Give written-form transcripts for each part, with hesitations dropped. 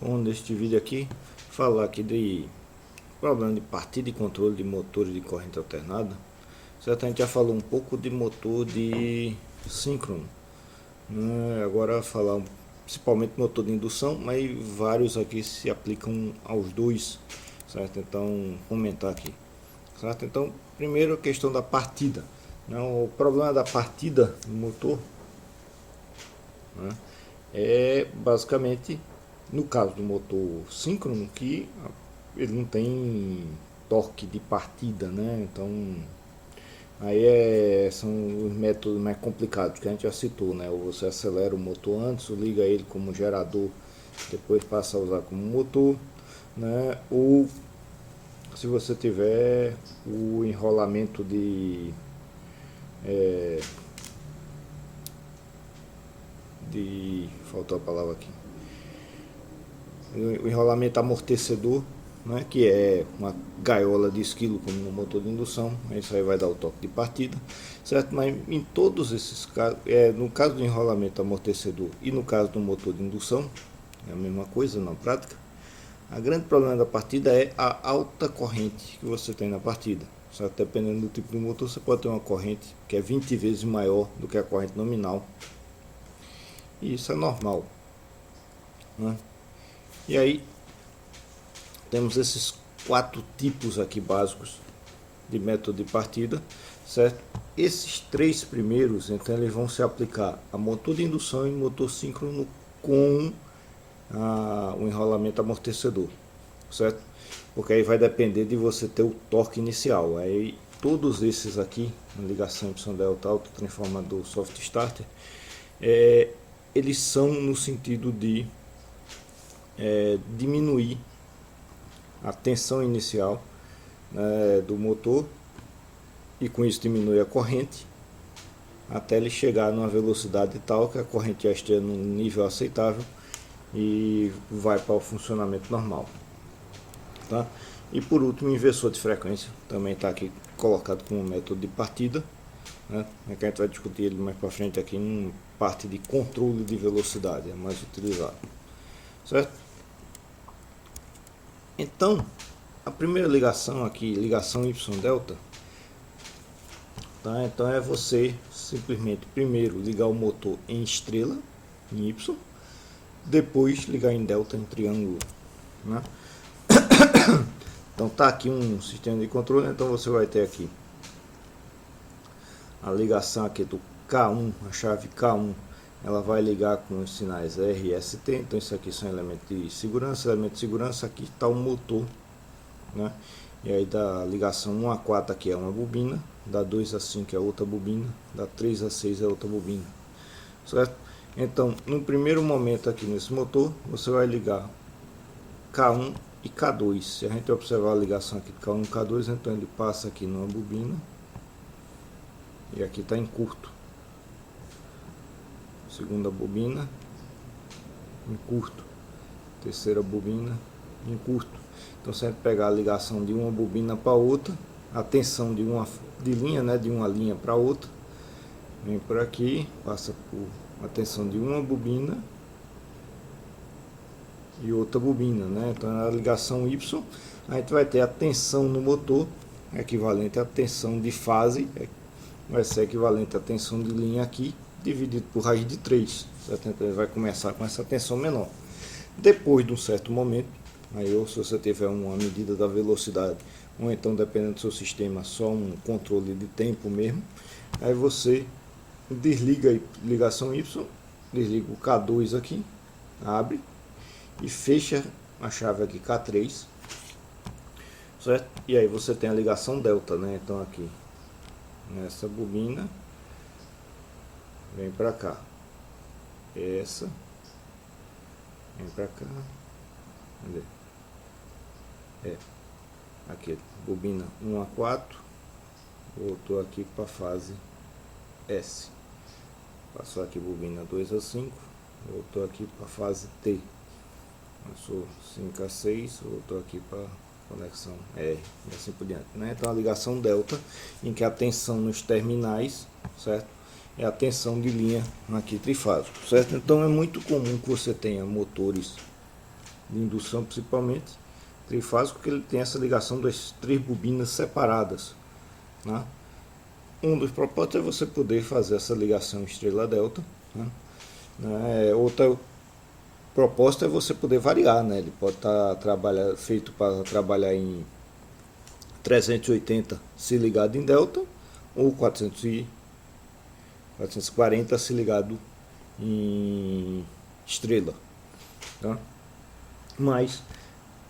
Vamos neste vídeo aqui falar aqui de problema de partida e controle de motores de corrente alternada. Certo? A gente já falou um pouco de motor de síncrono, né? Agora falar principalmente motor de indução, mas vários aqui se aplicam aos dois, certo? Então comentar aqui, certo? Então primeiro a questão da partida, né? O problema da partida do motor, né, é basicamente no caso do motor síncrono que ele não tem torque de partida, né? Então aí são os métodos mais complicados que a gente já citou, né? Ou você acelera o motor antes, ou liga ele como gerador, depois passa a usar como motor, né? Ou se você tiver o enrolamento faltou a palavra aqui, o enrolamento amortecedor, né, que é uma gaiola de esquilo como no motor de indução. Isso aí vai dar o toque de partida, certo? Mas em todos esses casos, no caso do enrolamento amortecedor e no caso do motor de indução, é a mesma coisa na prática. A grande problema da partida é a alta corrente que você tem na partida, certo? Dependendo do tipo de motor, você pode ter uma corrente que é 20 vezes maior do que a corrente nominal, e isso é normal, né? E aí temos esses 4 tipos aqui básicos de método de partida, certo? Esses 3 primeiros, então, eles vão se aplicar a motor de indução e motor síncrono com o enrolamento amortecedor, certo? Porque aí vai depender de você ter o torque inicial. Aí todos esses aqui, ligação Y delta auto, transformador, soft starter, eles são no sentido de diminuir a tensão inicial, né, do motor, e com isso diminui a corrente até ele chegar numa velocidade tal que a corrente já esteja num nível aceitável e vai para o funcionamento normal, tá? E por último, o inversor de frequência também está aqui colocado como método de partida, né? É que a gente vai discutir ele mais para frente aqui em parte de controle de velocidade, é mais utilizado, certo? Então, a primeira ligação aqui, ligação Y delta, tá? Então é você simplesmente primeiro ligar o motor em estrela, em Y, depois ligar em delta, em triângulo, né? Então tá aqui um sistema de controle. Então você vai ter aqui a ligação aqui do K1, a chave K1, ela vai ligar com os sinais R e ST. Então isso aqui são elementos de segurança. Aqui está o motor, né? E aí da ligação 1 a 4 aqui é uma bobina, da 2 a 5 é outra bobina, da 3 a 6 é outra bobina, certo? Então no primeiro momento aqui nesse motor você vai ligar K1 e K2. Se a gente observar a ligação aqui de K1 e K2, então ele passa aqui numa bobina e aqui está em curto. Segunda bobina em curto, terceira bobina em curto. Então se a gente pegar a ligação de uma bobina para outra, a tensão de linha, né, de uma linha para outra, vem por aqui, passa por a tensão de uma bobina e outra bobina, né? Então na ligação Y a gente vai ter a tensão no motor equivalente à tensão de fase, vai ser equivalente à tensão de linha aqui, dividido por raiz de 3, certo? Então ele vai começar com essa tensão menor. Depois de um certo momento, aí, ou se você tiver uma medida da velocidade, ou então dependendo do seu sistema, só um controle de tempo mesmo, aí você desliga a ligação Y, desliga o K2 aqui, abre e fecha a chave aqui K3, certo? E aí você tem a ligação delta, né? Então aqui nessa bobina vem para cá, essa vem para cá, cadê? Aqui bobina 1 a 4, voltou aqui para a fase S, passou aqui bobina 2 a 5, voltou aqui para a fase T, passou 5 a 6, voltou aqui para conexão R e assim por diante, né? Então a ligação delta, em que a tensão nos terminais, certo, é a tensão de linha aqui trifásico, certo? Então é muito comum que você tenha motores de indução principalmente, trifásico, que ele tem essa ligação das 3 bobinas separadas, né? Um dos propósitos é você poder fazer essa ligação estrela-delta, né? Outra proposta é você poder variar, né? Ele pode estar feito para trabalhar em 380 se ligado em delta, ou 440 se ligado em estrela, tá? Mas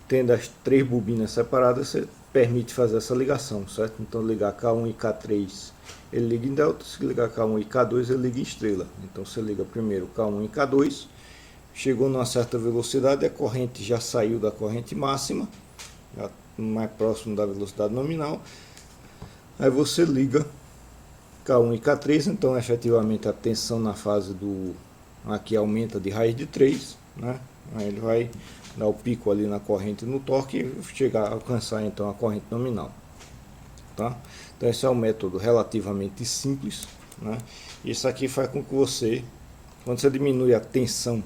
tendo as 3 bobinas separadas, você permite fazer essa ligação, certo? Então ligar K1 e K3 ele liga em delta, se ligar K1 e K2 ele liga em estrela. Então você liga primeiro K1 e K2, chegou numa certa velocidade, a corrente já saiu da corrente máxima, já mais próximo da velocidade nominal, aí você liga K1 e K3, então efetivamente a tensão na fase do aqui aumenta de raiz de 3, né? Aí ele vai dar o pico ali na corrente no torque e chegar a alcançar então a corrente nominal, tá? Então esse é um método relativamente simples, né? Isso aqui faz com que você, quando você diminui a tensão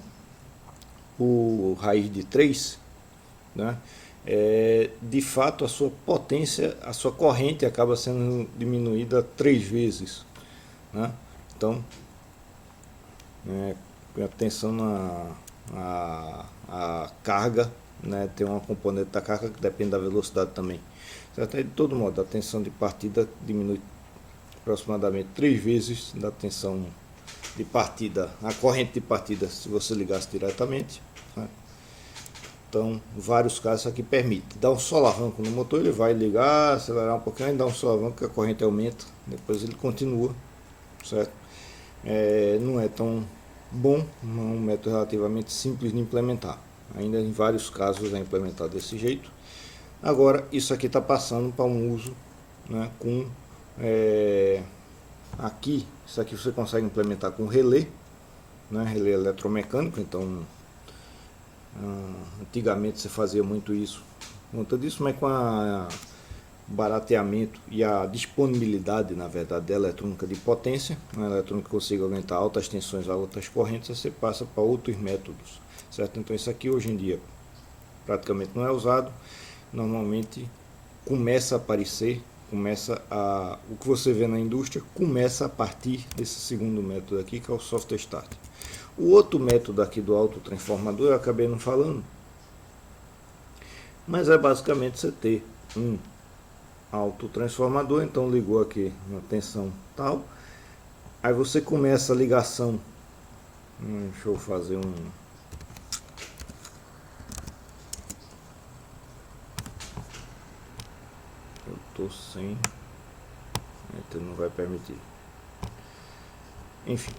por raiz de 3, né? De fato a sua potência, a sua corrente acaba sendo diminuída 3 vezes, né? Então a tensão a carga, né? Tem uma componente da carga que depende da velocidade também, certo? De todo modo a tensão de partida diminui aproximadamente 3 vezes da tensão de partida, a corrente de partida, se você ligasse diretamente, né? Então, vários casos isso aqui permite. Dá um solavanco no motor, ele vai ligar, acelerar um pouquinho, dá um solavanco que a corrente aumenta, depois ele continua, certo? Não é tão bom, é um método relativamente simples de implementar. Ainda em vários casos é implementado desse jeito. Agora, isso aqui está passando para um uso, né, com... aqui, isso aqui você consegue implementar com relé, né, relé eletromecânico. Então antigamente você fazia muito isso por conta disso, mas com o barateamento e a disponibilidade, na verdade, da eletrônica de potência, uma eletrônica que consiga aumentar altas tensões a altas correntes, você passa para outros métodos, certo? Então isso aqui hoje em dia praticamente não é usado, normalmente começa a aparecer, o que você vê na indústria começa a partir desse segundo método aqui, que é o soft start. O outro método aqui do autotransformador eu acabei não falando, mas é basicamente você ter um autotransformador. Então ligou aqui na tensão tal, aí você começa a ligação, deixa eu fazer um... eu tô sem, então não vai permitir, enfim.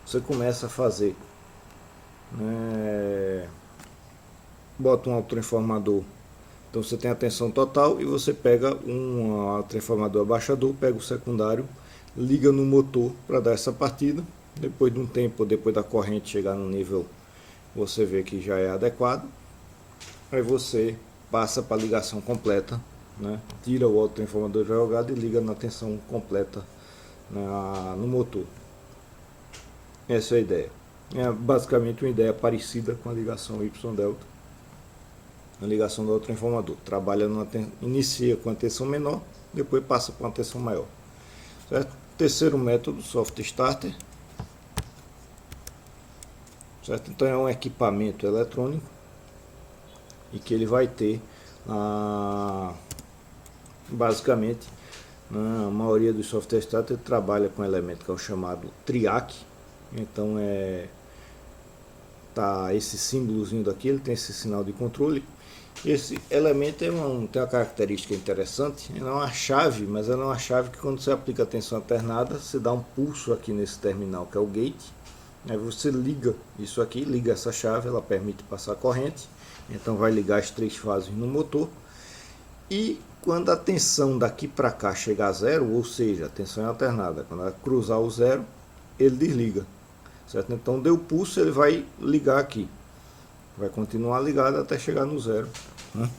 Você começa a fazer, né, bota um autotransformador, então você tem a tensão total e você pega um transformador abaixador, pega o secundário, liga no motor para dar essa partida. Depois de um tempo, depois da corrente chegar no nível, você vê que já é adequado, aí você passa para a ligação completa, né? Tira o autotransformador jogado e liga na tensão completa, né, no motor. Essa é a ideia. É basicamente uma ideia parecida com a ligação Y-delta, a ligação do autotransformador. Trabalha inicia com a tensão menor, depois passa para uma tensão maior, certo? Terceiro método, soft starter, certo? Então é um equipamento eletrônico e que ele vai ter basicamente, a maioria dos soft starter trabalha com um elemento que é o chamado TRIAC. Então tá esse símbolozinho daqui, ele tem esse sinal de controle. Esse elemento tem uma característica interessante, não é uma chave, mas ela é uma chave que quando você aplica a tensão alternada, você dá um pulso aqui nesse terminal que é o gate, aí você liga isso aqui, liga essa chave, ela permite passar corrente, então vai ligar as 3 fases no motor, e quando a tensão daqui para cá chegar a zero, ou seja, a tensão é alternada, quando ela cruzar o zero, ele desliga, certo? Então deu pulso, ele vai ligar aqui, vai continuar ligado até chegar no zero, né?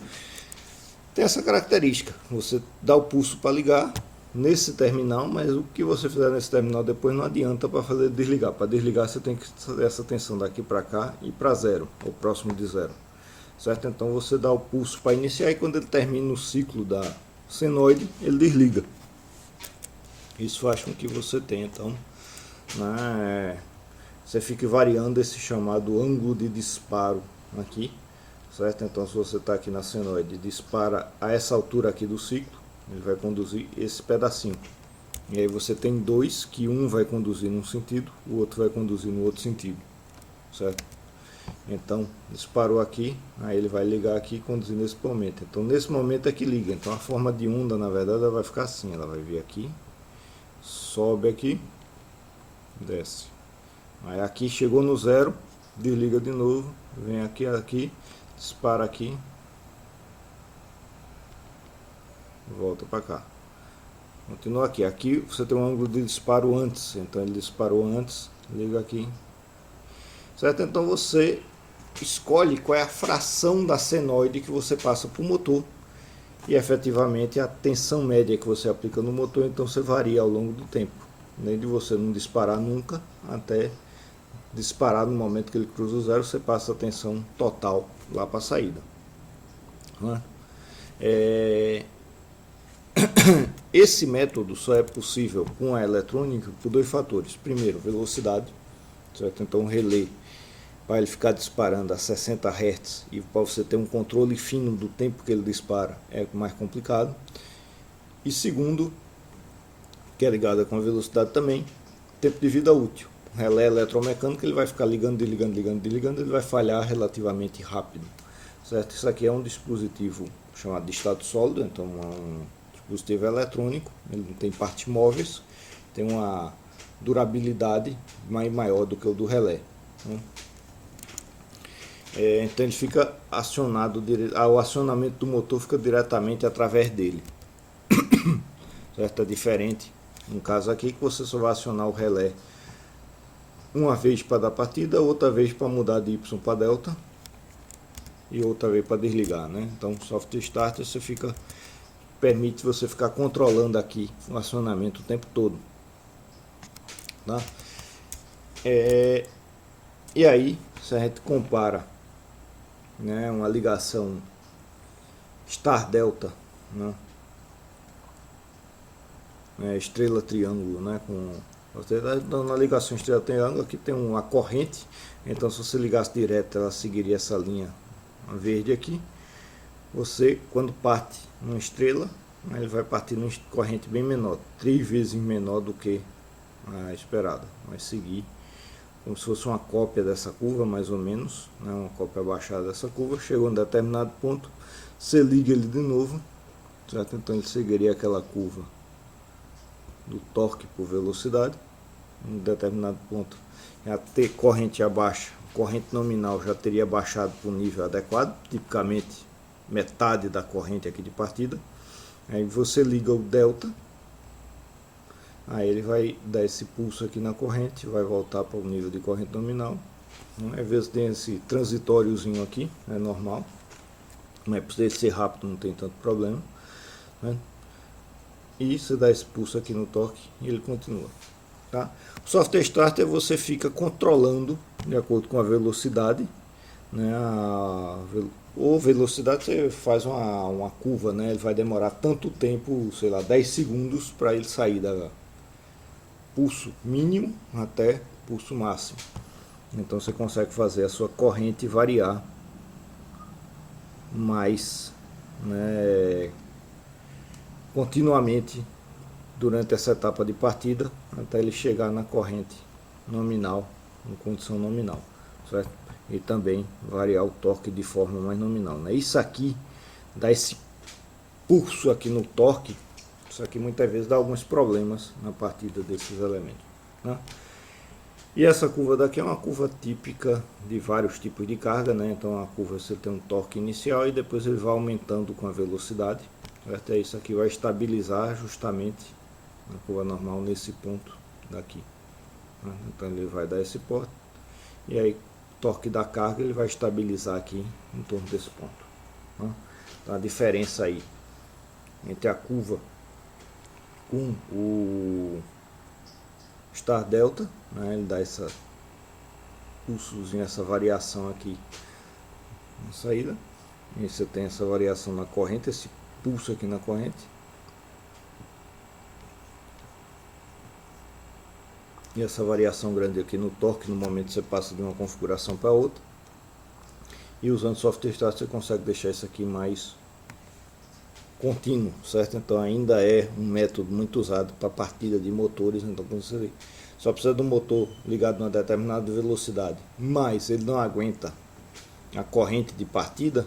Tem essa característica, você dá o pulso para ligar, nesse terminal, mas o que você fizer nesse terminal depois não adianta para fazer desligar. Para desligar você tem que fazer essa tensão daqui para cá e para zero, ou próximo de zero, certo? Então você dá o pulso para iniciar e quando ele termina o ciclo da senoide, ele desliga. Isso faz com que você tenha, então, né, você fique variando esse chamado ângulo de disparo aqui, certo? Então se você está aqui na senoide e dispara a essa altura aqui do ciclo, ele vai conduzir esse pedacinho. E aí você tem dois, que um vai conduzir num sentido, o outro vai conduzir no outro sentido, certo? Então disparou aqui, aí ele vai ligar aqui e conduzir nesse momento. Então nesse momento é que liga. Então a forma de onda, na verdade, ela vai ficar assim, ela vai vir aqui, sobe aqui, desce. Aí aqui chegou no zero, desliga de novo, vem aqui, dispara aqui, volta para cá. Continua aqui. Aqui você tem um ângulo de disparo antes, então ele disparou antes, liga aqui, certo? Então você escolhe qual é a fração da senoide que você passa para o motor e efetivamente a tensão média que você aplica no motor. Então você varia ao longo do tempo, nem de você não disparar nunca até disparar no momento que ele cruza o zero, você passa a tensão total lá para a saída, né? Esse método só é possível com a eletrônica por dois fatores. Primeiro, velocidade, certo? Então o relé, para ele ficar disparando a 60 Hz e para você ter um controle fino do tempo que ele dispara, é mais complicado. E segundo, que é ligado com a velocidade também, tempo de vida útil. O relé eletromecânico, ele vai ficar ligando, desligando, ele vai falhar relativamente rápido, certo? Isso aqui é um dispositivo chamado de estado sólido, então é um dispositivo eletrônico, ele não tem partes móveis, tem uma durabilidade maior do que o do relé, né? Então ele fica acionado, o acionamento do motor fica diretamente através dele, certo? É diferente no caso aqui, que você só vai acionar o relé uma vez para dar partida, outra vez para mudar de Y para delta e outra vez para desligar, né? Então soft start você permite você ficar controlando aqui o acionamento o tempo todo, tá? E aí, se a gente compara, né, uma ligação star delta, né, estrela triângulo, né, com na ligação estrela triângulo, aqui tem uma corrente, então se você ligasse direto ela seguiria essa linha verde aqui. Você, quando parte numa estrela, ele vai partir numa corrente bem menor, 3 vezes menor do que a esperada, vai seguir como se fosse uma cópia dessa curva, mais ou menos, né, uma cópia abaixada dessa curva. Chegou em determinado ponto, você liga ele de novo, certo? Então ele seguiria aquela curva do torque por velocidade. Em determinado ponto, a ter corrente abaixo, corrente nominal já teria baixado para o nível adequado, tipicamente metade da corrente aqui de partida. Aí você liga o delta, aí ele vai dar esse pulso aqui na corrente, vai voltar para o nível de corrente nominal. Às vezes tem esse transitóriozinho aqui, é normal, mas por ser rápido não tem tanto problema, né? E você dá esse pulso aqui no torque e ele continua, tá? O software starter você fica controlando de acordo com a velocidade, né? Ou velocidade você faz uma curva, né? Ele vai demorar tanto tempo, sei lá, 10 segundos para ele sair da pulso mínimo até pulso máximo. Então você consegue fazer a sua corrente variar mais, né, continuamente durante essa etapa de partida até ele chegar na corrente nominal, em condição nominal, certo? E também variar o torque de forma mais nominal, né? Isso aqui dá esse pulso aqui no torque. Isso aqui muitas vezes dá alguns problemas na partida desses elementos, né? E essa curva daqui é uma curva típica de vários tipos de carga, né? Então a curva você tem um torque inicial e depois ele vai aumentando com a velocidade, certo? Isso aqui vai estabilizar justamente na curva normal nesse ponto daqui, né? Então ele vai dar esse porte e aí o torque da carga ele vai estabilizar aqui em torno desse ponto, né? Então a diferença aí entre a curva com o Star Delta, né? Ele dá essa pulsozinho, essa variação aqui na saída, e você tem essa variação na corrente, esse pulso aqui na corrente, e essa variação grande aqui no torque no momento que você passa de uma configuração para outra. E usando software start você consegue deixar isso aqui mais contínuo, certo? Então ainda é um método muito usado para partida de motores. Então quando você só precisa de um motor ligado a uma determinada velocidade, mas ele não aguenta a corrente de partida,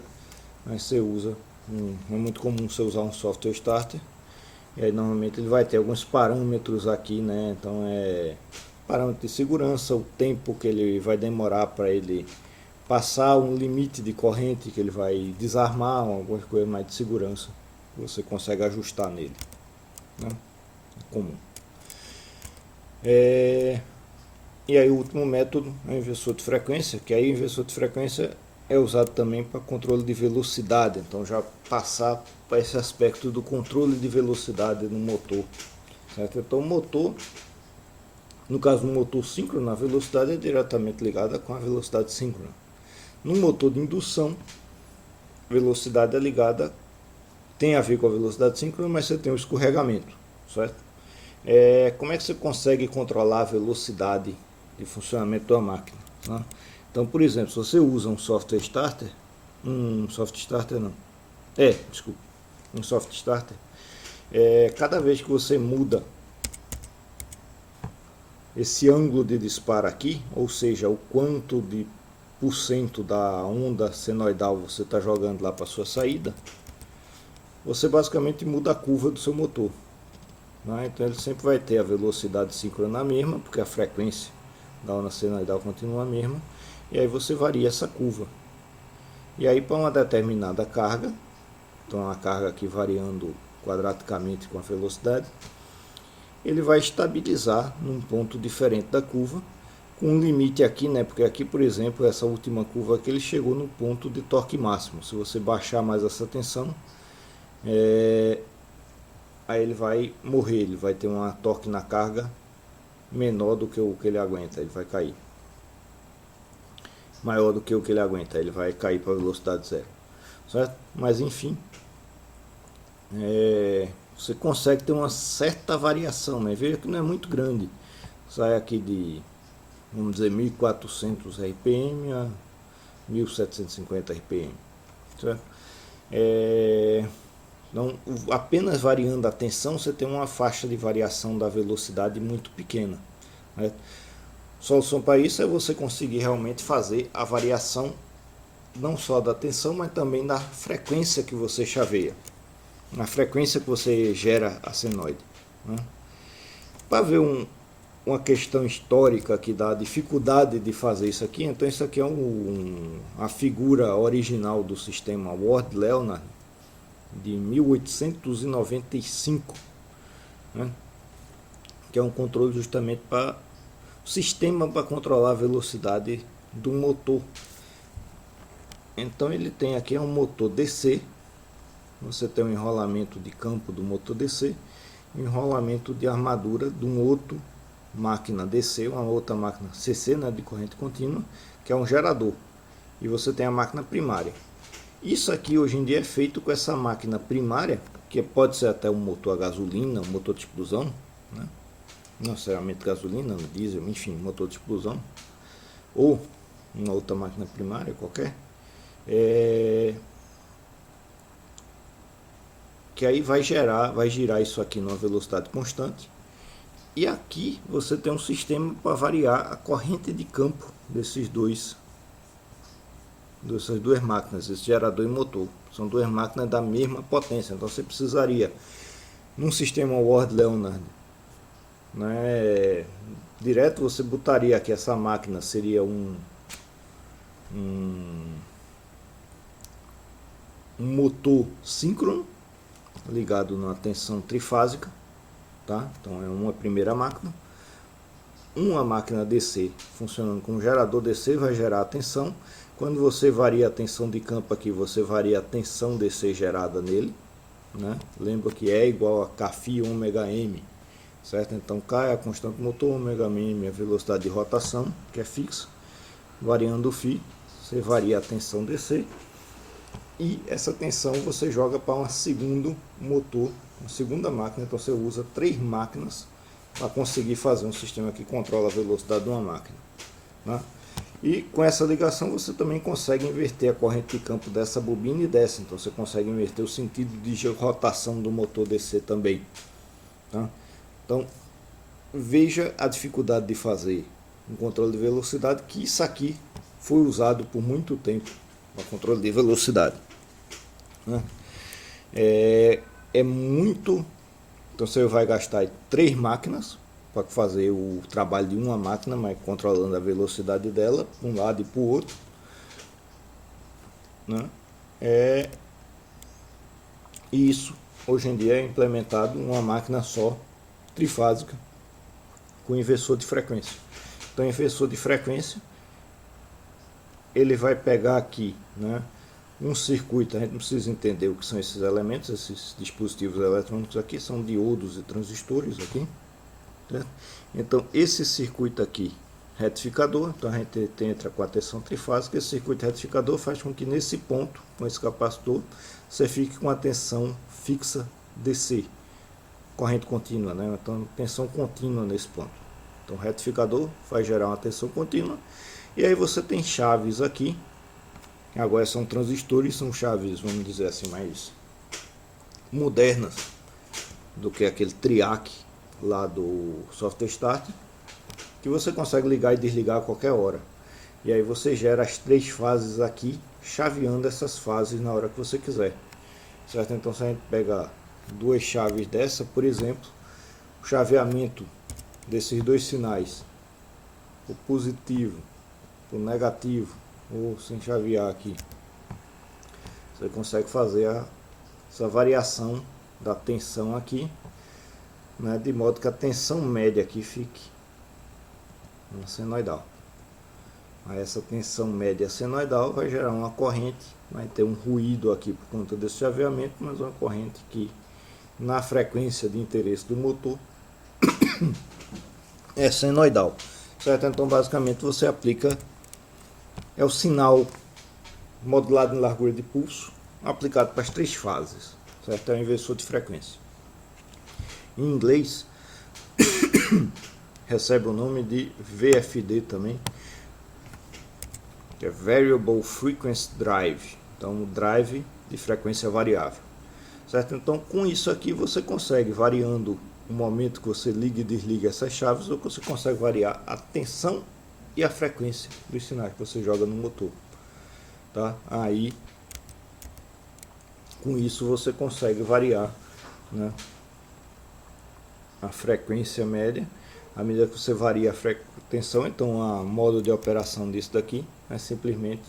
aí você usa, é muito comum você usar um software starter. E aí normalmente ele vai ter alguns parâmetros aqui, né? Então parâmetro de segurança, o tempo que ele vai demorar para ele passar um limite de corrente, que ele vai desarmar, alguma coisa mais de segurança, você consegue ajustar nele, né? É comum. E aí o último método é o inversor de frequência, que aí o inversor de frequência é usado também para controle de velocidade. Então já passar para esse aspecto do controle de velocidade no motor, certo? Então o motor, no caso do motor síncrono, a velocidade é diretamente ligada com a velocidade síncrona. No motor de indução, velocidade é ligada, tem a ver com a velocidade síncrona, mas você tem o escorregamento, certo? Como é que você consegue controlar a velocidade de funcionamento da máquina, né? Então, por exemplo, se você usa um software starter, um software starter, cada vez que você muda esse ângulo de disparo aqui, ou seja, o quanto de % da onda senoidal você está jogando lá para sua saída, você basicamente muda a curva do seu motor, né? Então ele sempre vai ter a velocidade síncrona mesma, porque a frequência da onda senoidal continua a mesma, e aí você varia essa curva. E aí para uma determinada carga, então a carga aqui variando quadraticamente com a velocidade, ele vai estabilizar num ponto diferente da curva, com um limite aqui, né? Porque aqui, por exemplo, essa última curva aqui, ele chegou no ponto de torque máximo. Se você baixar mais essa tensão, aí ele vai morrer, ele vai ter uma torque na carga menor do que o que ele aguenta, ele vai cair. Maior do que o que ele aguenta, ele vai cair para velocidade zero, certo? Mas enfim, você consegue ter uma certa variação, né? Veja que não é muito grande, sai aqui de, vamos dizer, 1400 RPM a 1750 RPM, certo? Então, apenas variando a tensão, você tem uma faixa de variação da velocidade muito pequena, né? Solução para isso é você conseguir realmente fazer a variação não só da tensão, mas também da frequência que você chaveia, a frequência que você gera a senoide, né? Para ver uma questão histórica aqui da dificuldade de fazer isso aqui, então isso aqui é a figura original do sistema Ward-Leonard de 1895, né? Que é um controle justamente para o sistema para controlar a velocidade do motor. Então ele tem aqui um motor DC, você tem um enrolamento de campo do motor DC, enrolamento de armadura de um outro máquina DC, uma outra máquina CC, né, de corrente contínua, que é um gerador, e você tem a máquina primária. Isso aqui hoje em dia é feito com essa máquina primária, que pode ser até um motor a gasolina, um motor de explosão, né? Não necessariamente gasolina, diesel, enfim, motor de explosão, ou uma outra máquina primária qualquer, que aí vai girar isso aqui numa velocidade constante, e aqui você tem um sistema para variar a corrente de campo dessas duas máquinas, esse gerador e motor. São duas máquinas da mesma potência, então você precisaria, num sistema Ward-Leonard, né, direto você botaria aqui, essa máquina seria um motor síncrono ligado na tensão trifásica, tá? Então é uma primeira máquina, uma máquina DC funcionando como gerador DC, vai gerar a tensão. Quando você varia a tensão de campo aqui, você varia a tensão DC gerada nele, né? Lembra que E igual a Kφ ômega m, certo? Então K é a constante do motor, ômega m é a velocidade de rotação, que é fixa. Variando o φ, você varia a tensão DC, e essa tensão você joga para um segundo motor, uma segunda máquina. Então você usa 3 máquinas para conseguir fazer um sistema que controla a velocidade de uma máquina, né? E com essa ligação você também consegue inverter a corrente de campo dessa bobina e dessa. Então você consegue inverter o sentido de rotação do motor DC também, tá? Então veja a dificuldade de fazer um controle de velocidade, que isso aqui foi usado por muito tempo para controle de velocidade, né? É muito. Então você vai gastar 3 máquinas para fazer o trabalho de uma máquina, mas controlando a velocidade dela para um lado e para o outro, né? E isso hoje em dia é implementado em uma máquina só, trifásica, com inversor de frequência. Então inversor de frequência, ele vai pegar aqui, né, um circuito. A gente não precisa entender o que são esses elementos. Esses dispositivos eletrônicos aqui são diodos e transistores aqui, certo? Então esse circuito aqui, retificador, então a gente entra com a tensão trifásica. Esse circuito retificador faz com que nesse ponto, com esse capacitor, você fique com a tensão fixa DC, corrente contínua, né? Então tensão contínua nesse ponto. Então o retificador vai gerar uma tensão contínua. E aí você tem chaves aqui, agora são transistores, são chaves, vamos dizer assim, mais modernas do que aquele triac lá do software start, que você consegue ligar e desligar a qualquer hora. E aí você gera as 3 fases aqui, chaveando essas fases na hora que você quiser, certo? Então se a gente pegar 2 chaves dessa, por exemplo, o chaveamento desses 2 sinais, o positivo, o negativo, ou sem chavear aqui, você consegue fazer essa variação da tensão aqui, né, de modo que a tensão média aqui fique uma senoidal. Aí essa tensão média senoidal vai gerar uma corrente, vai ter um ruído aqui por conta desse chaveamento, mas uma corrente que na frequência de interesse do motor é senoidal, certo? Então basicamente você aplica, é o sinal modulado em largura de pulso aplicado para as 3 fases, certo? É o inversor de frequência. Em inglês recebe o nome de VFD também, que é Variable Frequency Drive. Então o drive de frequência variável, certo? Então com isso aqui você consegue, variando o momento que você liga e desliga essas chaves, ou que você consegue variar a tensão e a frequência dos sinais que você joga no motor, tá? Aí com isso você consegue variar, né, a frequência média à medida que você varia a tensão. Então a modo de operação disso daqui é simplesmente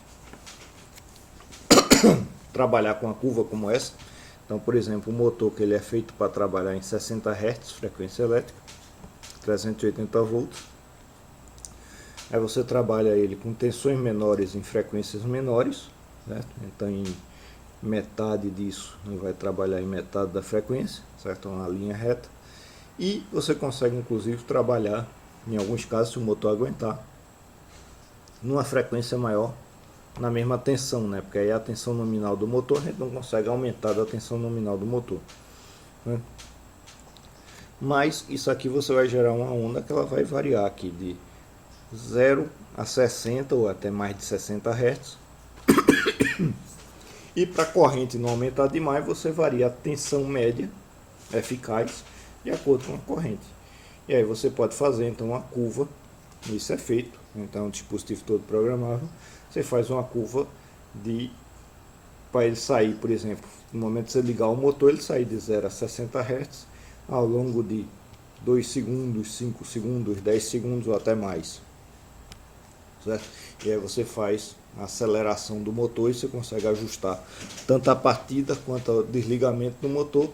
trabalhar com uma curva como essa. Então, por exemplo, o motor que ele é feito para trabalhar em 60 Hz, frequência elétrica, 380 volts. Aí você trabalha ele com tensões menores em frequências menores, certo? Então em metade disso ele vai trabalhar em metade da frequência, certo? Uma linha reta. E você consegue inclusive trabalhar, em alguns casos, se o motor aguentar, numa frequência maior, na mesma tensão, né? Porque aí a tensão nominal do motor, a gente não consegue aumentar da tensão nominal do motor, né? Mas isso aqui você vai gerar uma onda que ela vai variar aqui de 0 a 60 ou até mais de 60 Hz. E para a corrente não aumentar demais, você varia a tensão média eficaz de acordo com a corrente. E aí você pode fazer então uma curva, isso é feito, então o dispositivo todo programável, você faz uma curva para ele sair, por exemplo, no momento que você ligar o motor, ele sair de 0 a 60 Hz ao longo de 2 segundos, 5 segundos, 10 segundos ou até mais, certo? E aí você faz a aceleração do motor e você consegue ajustar tanto a partida quanto o desligamento do motor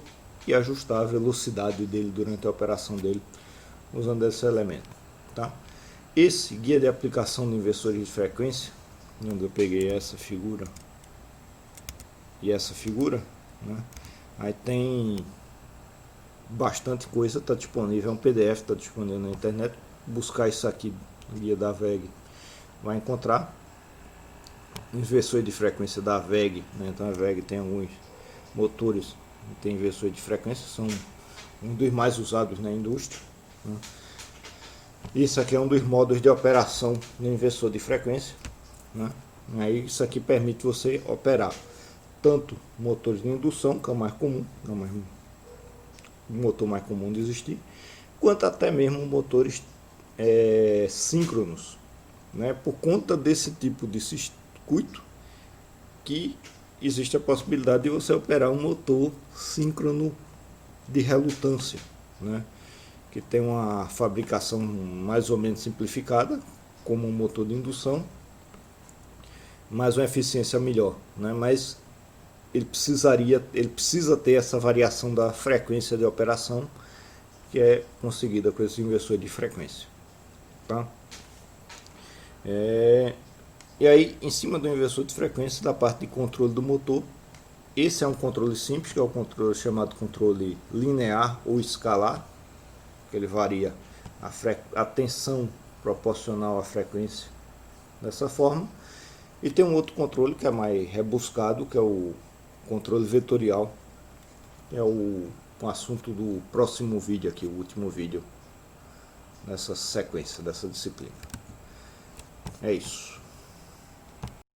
e ajustar a velocidade dele durante a operação dele usando esse elemento, tá? Esse guia de aplicação de inversores de frequência, onde eu peguei essa figura e essa figura, né, Aí tem bastante coisa, está disponível, é um PDF, está disponível na internet. Buscar isso aqui, guia da VEG, vai encontrar. Inversor de frequência da VEG, né? Então a VEG tem alguns motores, tem inversor de frequência, são um dos mais usados na indústria, né? Isso aqui é um dos modos de operação do inversor de frequência, né? Aí isso aqui permite você operar tanto motores de indução, que é o mais comum, é o motor mais comum de existir, quanto até mesmo motores síncronos, né? Por conta desse tipo de circuito que existe a possibilidade de você operar um motor síncrono de relutância, né? Que tem uma fabricação mais ou menos simplificada, como um motor de indução, mas uma eficiência melhor, né? Mas ele precisa ter essa variação da frequência de operação, que é conseguida com esse inversor de frequência, tá? E aí, em cima do inversor de frequência, da parte de controle do motor, esse é um controle simples, que é o controle chamado controle linear ou escalar, que ele varia a tensão proporcional à frequência dessa forma. E tem um outro controle que é mais rebuscado, que é o controle vetorial, que é um assunto do próximo vídeo aqui, o último vídeo nessa sequência, dessa disciplina. É isso.